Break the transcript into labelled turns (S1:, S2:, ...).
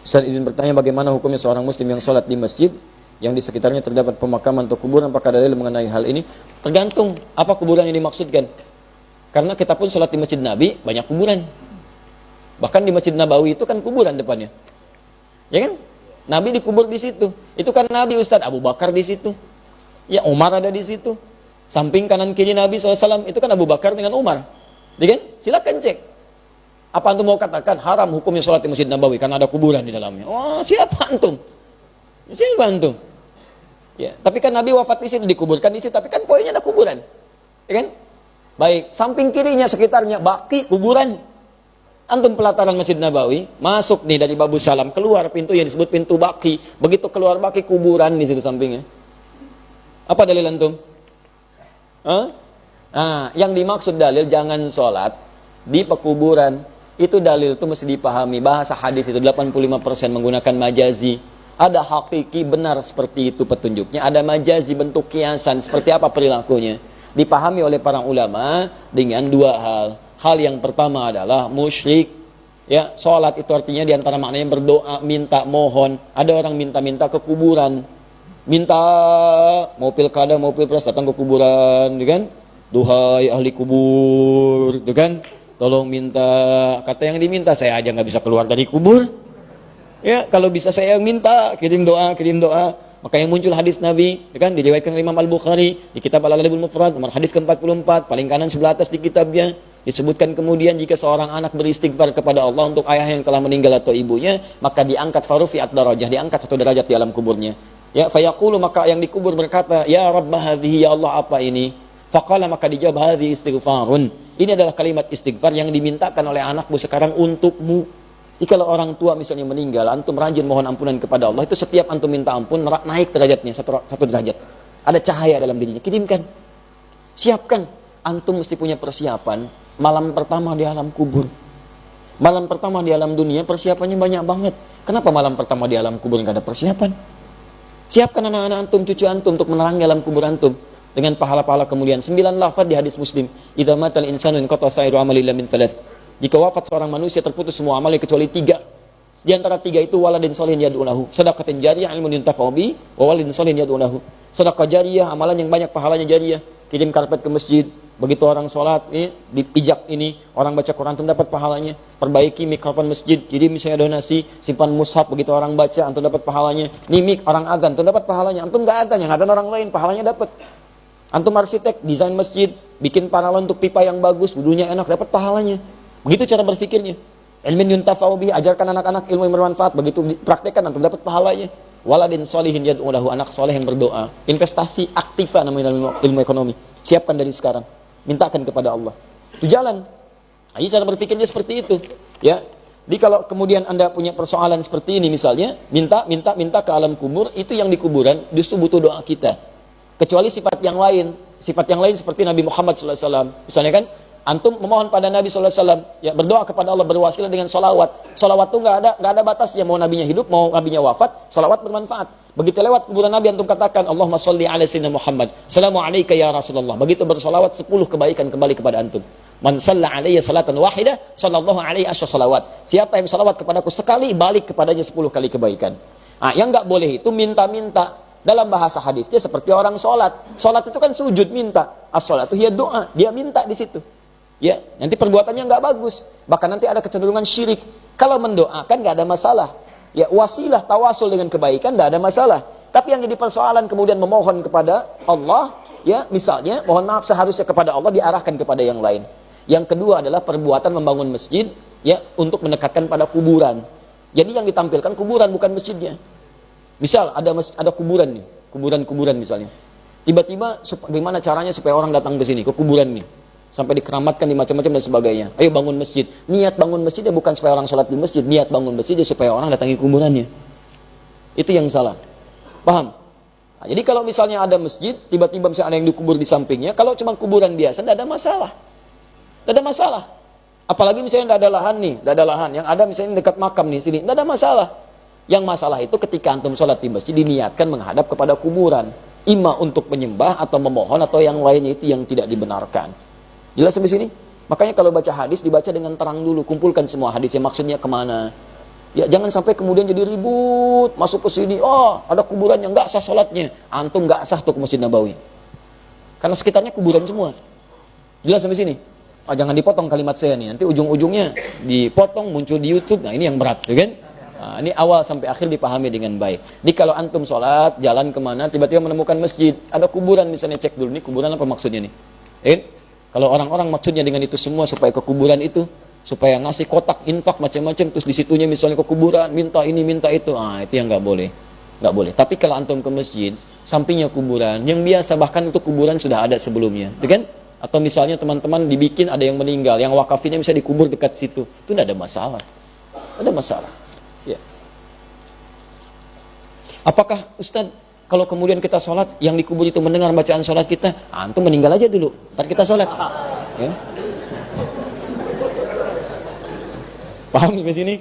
S1: Ustaz izin bertanya, bagaimana hukumnya seorang muslim yang sholat di masjid yang di sekitarnya terdapat pemakaman atau kuburan? Apakah dalil mengenai hal ini? Tergantung apa kuburan yang dimaksudkan. Karena kita pun sholat di masjid Nabi banyak kuburan. Bahkan di Masjid Nabawi itu kan kuburan depannya. Ya kan? Nabi dikubur di situ. Itu kan Nabi, Ustaz. Abu Bakar di situ. Ya, Umar ada di situ. Samping kanan kiri Nabi SAW itu kan Abu Bakar dengan Umar. Ya kan? Silakan cek. Apa antum mau katakan haram hukumnya sholat di Masjid Nabawi karena ada kuburan di dalamnya? Oh, siapa antum? Siapa antum? Ya, tapi kan Nabi wafat di situ, dikuburkan di situ, tapi kan poinnya ada kuburan. Ya kan? Baik, samping kirinya sekitarnya baki kuburan. Antum pelataran Masjid Nabawi, masuk nih dari Babu Salam, keluar pintu yang disebut pintu baki. Begitu keluar baki, kuburan di situ sampingnya. Apa dalil antum? Hah? Nah, yang dimaksud dalil jangan sholat di pekuburan. Itu dalil itu mesti dipahami. Bahasa hadis itu 85% menggunakan majazi. Ada hakiki benar seperti itu petunjuknya. Ada majazi bentuk kiasan seperti apa perilakunya. Dipahami oleh para ulama dengan dua hal. Hal yang pertama adalah musyrik. Ya, salat itu artinya diantara maknanya berdoa, minta, mohon. Ada orang minta-minta ke kuburan. Minta mau pilkada, mau pilpres datang ke kuburan, gitu kan? Duhai ahli kubur, gitu kan? Tolong minta, kata yang diminta, saya aja nggak bisa keluar dari kubur. Ya, kalau bisa saya yang minta, kirim doa, kirim doa. Maka yang muncul hadis Nabi, ya kan, diriwayatkan oleh Imam Al-Bukhari di kitab Al-Adabul Mufrad, nomor hadis ke-44, paling kanan sebelah atas di kitabnya, disebutkan kemudian jika seorang anak beristighfar kepada Allah untuk ayah yang telah meninggal atau ibunya, maka diangkat farufi'at darajah, diangkat satu derajat di alam kuburnya. Ya, fayaqulu, maka yang dikubur berkata, ya Rabbah hadhihi, ya Allah apa ini? Faqala, maka dijawab, hadhi istighfarun. Ini adalah kalimat istighfar yang dimintakan oleh anakmu sekarang untukmu. Jika orang tua misalnya meninggal, antum rajin mohon ampunan kepada Allah, itu setiap antum minta ampun, naik derajatnya, satu derajat. Ada cahaya dalam dirinya, kirimkan. Siapkan. Antum mesti punya persiapan, malam pertama di alam kubur. Malam pertama di alam dunia, persiapannya banyak banget. Kenapa malam pertama di alam kubur nggak ada persiapan? Siapkan anak-anak antum, cucu antum untuk menerangi alam kubur antum. Dengan pahala-pahala kemuliaan. 9 lafaz di hadis Muslim. Idza matal insanu inqata sa'iru amali illa min thalath. Jika wafat seorang manusia terputus semua amalnya kecuali 3. Di antara 3 itu waladin sholihin yad'u lahu, shadaqatin jariyah ilmun yuntafa'u bi, wa waladin sholihin yad'u lahu. Sedekah jariyah, amalan yang banyak pahalanya jariyah. Kirim karpet ke masjid, begitu orang sholat dipijak ini, orang baca Quran antum dapat pahalanya. Perbaiki mikrofon masjid, kirim misalnya donasi, simpan mushaf, begitu orang baca antum dapat pahalanya. Nimik orang azan antum dapat pahalanya. Antum enggak azan, yang ada orang lain pahalanya dapat. Antum arsitek, desain masjid, bikin panel untuk pipa yang bagus, wudhunya enak, dapat pahalanya. Begitu cara berfikirnya. Ilmin yuntafa'u bihi, ajarkan anak-anak ilmu yang bermanfaat, begitu dipraktekkan antum dapat pahalanya. Waladin sholihin yad'u lahu, anak soleh yang berdoa. Investasi aktiva namanya dalam ilmu ekonomi. Siapkan dari sekarang. Mintakan kepada Allah. Itu jalan. Jadi cara berfikirnya seperti itu. Ya. Jadi kalau kemudian Anda punya persoalan seperti ini misalnya, minta ke alam kubur, itu yang di kuburan justru butuh doa kita. Kecuali sifat yang lain seperti Nabi Muhammad SAW. Misalnya kan, antum memohon pada Nabi SAW, ya berdoa kepada Allah berwasilah dengan salawat. Salawat itu nggak ada batasnya, mau nabinya hidup, mau nabinya wafat, salawat bermanfaat. Begitu lewat kuburan Nabi antum katakan, Allahumma sholli ala sayyidina Muhammad, salamu alaika ya Rasulullah. Begitu bersalawat 10 kebaikan kembali kepada antum. Man shalla alayya salatan wahidah, sallallahu alaihi asyra salawat. Siapa yang salawat kepadaku sekali, balik kepadanya 10 kali kebaikan. Nah, yang nggak boleh itu minta-minta. Dalam bahasa hadisnya seperti orang sholat. Sholat itu kan sujud minta. As-sholatu hiya doa. Dia minta di situ. Ya, nanti perbuatannya nggak bagus. Bahkan nanti ada kecenderungan syirik. Kalau mendoakan nggak ada masalah. Ya, wasilah tawasul dengan kebaikan nggak ada masalah. Tapi yang jadi persoalan kemudian memohon kepada Allah, ya misalnya mohon maaf seharusnya kepada Allah diarahkan kepada yang lain. Yang kedua adalah perbuatan membangun masjid, ya untuk mendekatkan pada kuburan. Jadi yang ditampilkan kuburan bukan masjidnya. Misal ada kuburan nih, kuburan misalnya. Tiba-tiba bagaimana caranya supaya orang datang ke sini, ke kuburan nih. Sampai dikeramatkan di macam-macam dan sebagainya. Ayo bangun masjid. Niat bangun masjid ya bukan supaya orang sholat di masjid, niat bangun masjid ya supaya orang datangi kuburannya. Itu yang salah. Paham? Nah, jadi kalau misalnya ada masjid, tiba-tiba misalnya ada yang dikubur di sampingnya, kalau cuma kuburan biasa tidak ada masalah. Tidak ada masalah. Apalagi misalnya tidak ada lahan nih, tidak ada lahan. Yang ada misalnya dekat makam nih sini, tidak ada masalah. Yang masalah itu ketika antum sholat di masjid diniatkan menghadap kepada kuburan. Ima untuk menyembah atau memohon atau yang lainnya itu yang tidak dibenarkan. Jelas sampai sini? Makanya kalau baca hadis dibaca dengan terang dulu. Kumpulkan semua hadisnya maksudnya kemana. Ya jangan sampai kemudian jadi ribut, masuk ke sini, oh ada kuburan yang nggak sah sholatnya. Antum nggak sah tuh ke Masjid Nabawi. Karena sekitarnya kuburan semua. Jelas sampai sini? Oh, jangan dipotong kalimat saya nih, nanti ujung-ujungnya dipotong muncul di YouTube. Nah ini yang berat, ya kan? Nah, ini awal sampai akhir dipahami dengan baik. Jadi kalau antum sholat, jalan kemana, tiba-tiba menemukan masjid, ada kuburan misalnya, cek dulu, ini kuburan apa maksudnya nih? Kalau orang-orang maksudnya dengan itu semua supaya ke kuburan itu, supaya ngasih kotak infak macam-macam, terus disitunya misalnya ke kuburan, minta ini, minta itu, itu yang nggak boleh. Nggak boleh. Tapi kalau antum ke masjid, sampingnya kuburan, yang biasa bahkan itu kuburan sudah ada sebelumnya, ya kan? Atau misalnya teman-teman dibikin ada yang meninggal, yang wakafinya bisa dikubur dekat situ, itu tidak ada masalah. Ada masalah. Ya. Apakah Ustadz, kalau kemudian kita sholat, yang dikubur itu mendengar bacaan sholat kita, antum meninggal aja dulu, ntar kita sholat. Ya. Paham sampai sini?